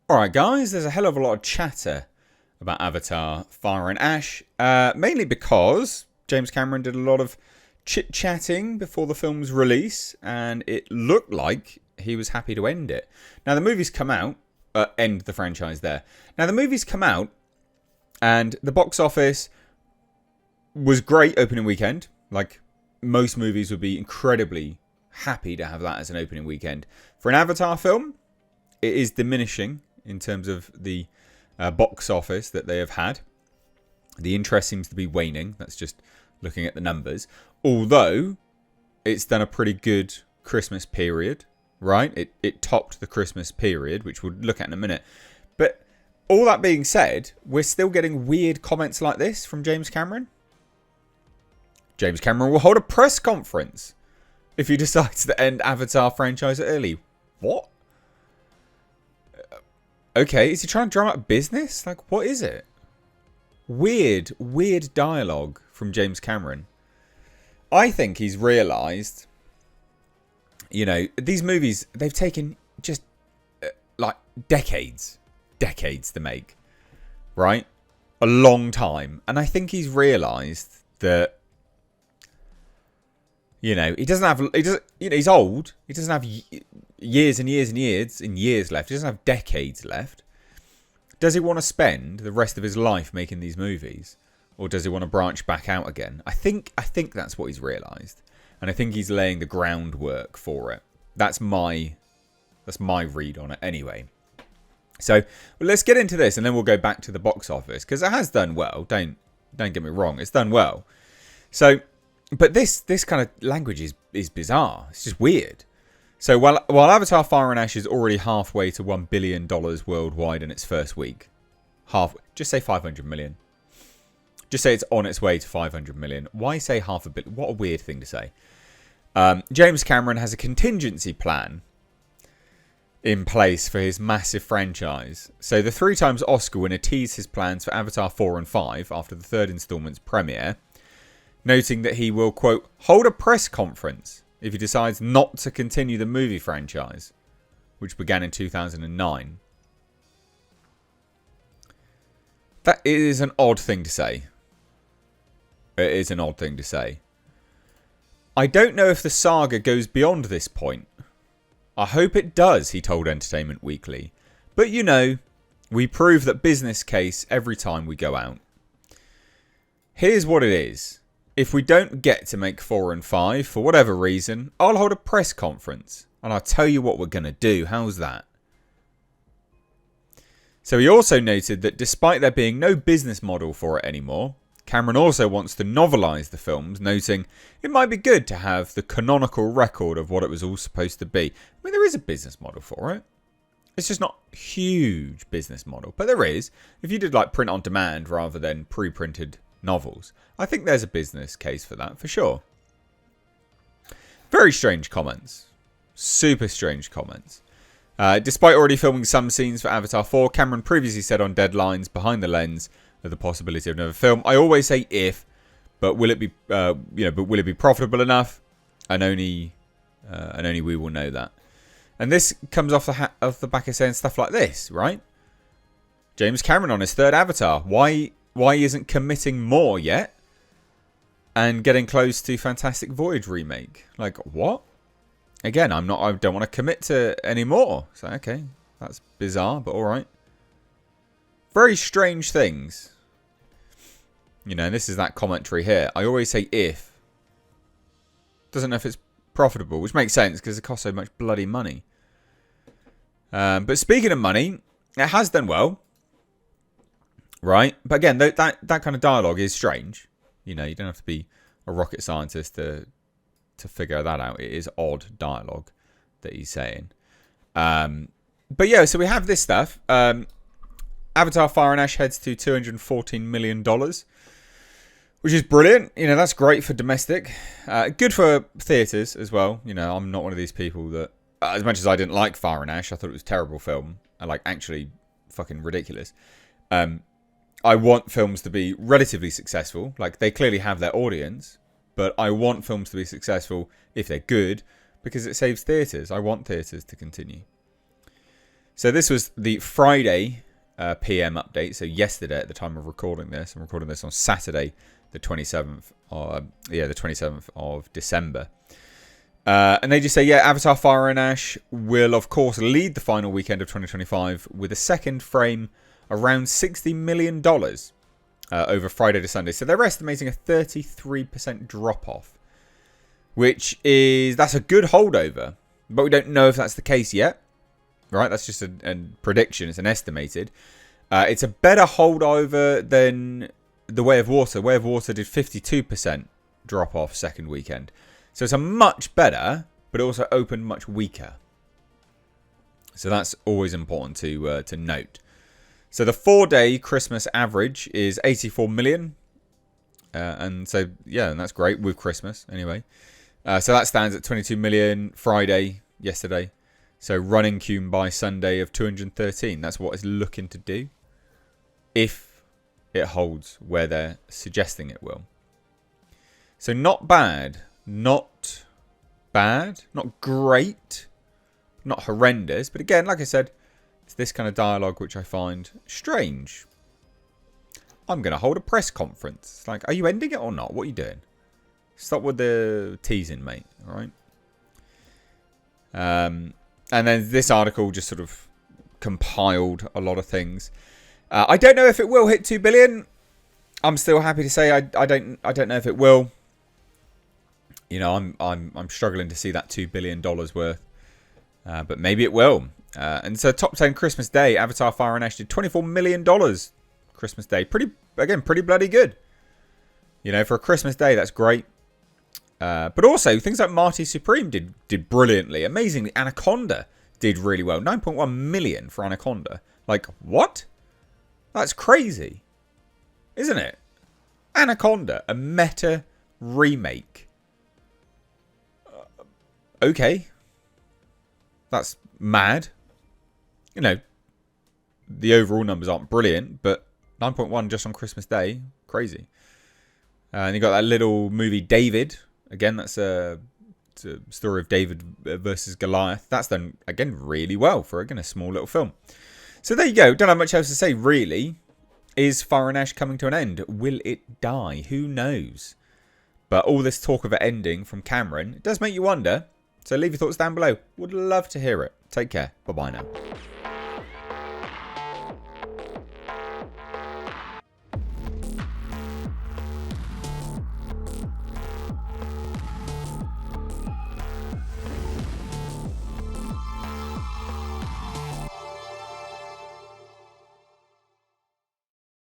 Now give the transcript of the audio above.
Alright guys, there's a hell of a lot of chatter about Avatar Fire and Ash, mainly because James Cameron did a lot of chit-chatting before the film's release, and it looked like he was happy to end it. Now the movie's come out, end the franchise there. Now the movie's come out, and the box office was great opening weekend. Like, most movies would be incredibly happy to have that as an opening weekend. For an Avatar film, it is diminishing in terms of the box office that they have had. The interest seems to be waning. That's just looking at the numbers. Although, it's done a pretty good Christmas period, right? It topped the Christmas period, which we'll look at in a minute. But all that being said, we're still getting weird comments like this from James Cameron. James Cameron will hold a press conference if he decides to end Avatar franchise early. What? Okay, is he trying to drum up business? Like, what is it? Weird dialogue from James Cameron. I think he's realised, these movies, they've taken just, like, decades to make, right? A long time. And I think he's realised that, he's old. He doesn't have years and years left. He doesn't have decades left. Does he want to spend the rest of his life making these movies, or does he want to branch back out again? I think that's what he's realised, and I think he's laying the groundwork for it. That's my read on it anyway. So let's get into this, and then we'll go back to the box office, because it has done well. Don't get me wrong, it's done well. So, but this kind of language is bizarre. It's just weird. So while Avatar Fire and Ash is already halfway to $1 billion worldwide in its first week, just say 500 million. Just say it's on its way to 500 million. Why say $500 million? What a weird thing to say. James Cameron has a contingency plan in place for his massive franchise. So the 3 times Oscar winner teased his plans for Avatar 4 and 5 after the third installment's premiere, noting that he will, quote, hold a press conference if he decides not to continue the movie franchise, which began in 2009. That is an odd thing to say. It is an odd thing to say. I don't know if the saga goes beyond this point. I hope it does, he told Entertainment Weekly. But we prove that business case every time we go out. Here's what it is. If we don't get to make 4 and 5, for whatever reason, I'll hold a press conference and I'll tell you what we're going to do. How's that? So he also noted that despite there being no business model for it anymore, Cameron also wants to novelise the films, noting it might be good to have the canonical record of what it was all supposed to be. I mean, there is a business model for it. It's just not a huge business model, but there is. If you did like print on demand rather than pre-printed novels, I think there's a business case for that, for sure. Very strange comments. Super strange comments. Despite already filming some scenes for Avatar 4, Cameron previously said on Deadline's Behind the Lens of the possibility of another film. I always say if, but will it be, will it be profitable enough? And only we will know that. And this comes off the back of saying stuff like this, right? James Cameron on his third Avatar. Why isn't committing more yet and getting close to Fantastic Voyage remake? Like, what? Again, I don't want to commit to any more. So, okay, that's bizarre, but all right. Very strange things. This is that commentary here. I always say if. Doesn't know if it's profitable, which makes sense because it costs so much bloody money. But speaking of money, it has done well. Right? But again, that kind of dialogue is strange. You don't have to be a rocket scientist to figure that out. It is odd dialogue that he's saying. But yeah, so we have this stuff. Avatar Fire and Ash heads to $214 million, which is brilliant. That's great for domestic. Good for theatres as well. I'm not one of these people that, as much as I didn't like Fire and Ash, I thought it was a terrible film. And actually fucking ridiculous. I want films to be relatively successful. They clearly have their audience, but I want films to be successful if they're good because it saves theatres. I want theatres to continue. So this was the Friday PM update. So yesterday at the time of recording this. I'm recording this on Saturday, the 27th. The 27th of December. And they just say, yeah, Avatar Fire and Ash will, of course, lead the final weekend of 2025 with a second frame around $60 million over Friday to Sunday. So they're estimating a 33% drop-off, which that's a good holdover. But we don't know if that's the case yet. Right? That's just a prediction. It's an estimated. It's a better holdover than the Way of Water. Way of Water did 52% drop-off second weekend. So it's a much better, but also opened much weaker. So that's always important to note. So the 4-day Christmas average is 84 million. And so, yeah, and that's great with Christmas anyway. So that stands at 22 million Friday, yesterday. So running Cume by Sunday of 213. That's what it's looking to do. If it holds where they're suggesting it will. So not bad. Not bad. Not great. Not horrendous. But again, like I said, it's this kind of dialogue which I find strange. I'm going to hold a press conference. It's like, are you ending it or not? What are you doing? Stop with the teasing, mate. All right. And then this article just sort of compiled a lot of things. I don't know if it will hit 2 billion. I'm still happy to say I don't know if it will. You know, I'm struggling to see that $2 billion worth. But maybe it will. And so top 10 Christmas Day, Avatar Fire and Ash did $24 million Christmas Day. Pretty bloody good. You know, for a Christmas Day, that's great. But also, things like Marty Supreme did brilliantly. Amazingly, Anaconda did really well. 9.1 million for Anaconda. Like, what? That's crazy. Isn't it? Anaconda, a meta remake. Okay. That's mad. You know, the overall numbers aren't brilliant, but 9.1 just on Christmas Day. Crazy. And you got that little movie, David. Again, that's a story of David versus Goliath. That's done, again, really well for, again, a small little film. So there you go. Don't have much else to say, really. Is Fire and Ash coming to an end? Will it die? Who knows? But all this talk of it ending from Cameron, it does make you wonder. So leave your thoughts down below. Would love to hear it. Take care. Bye-bye now.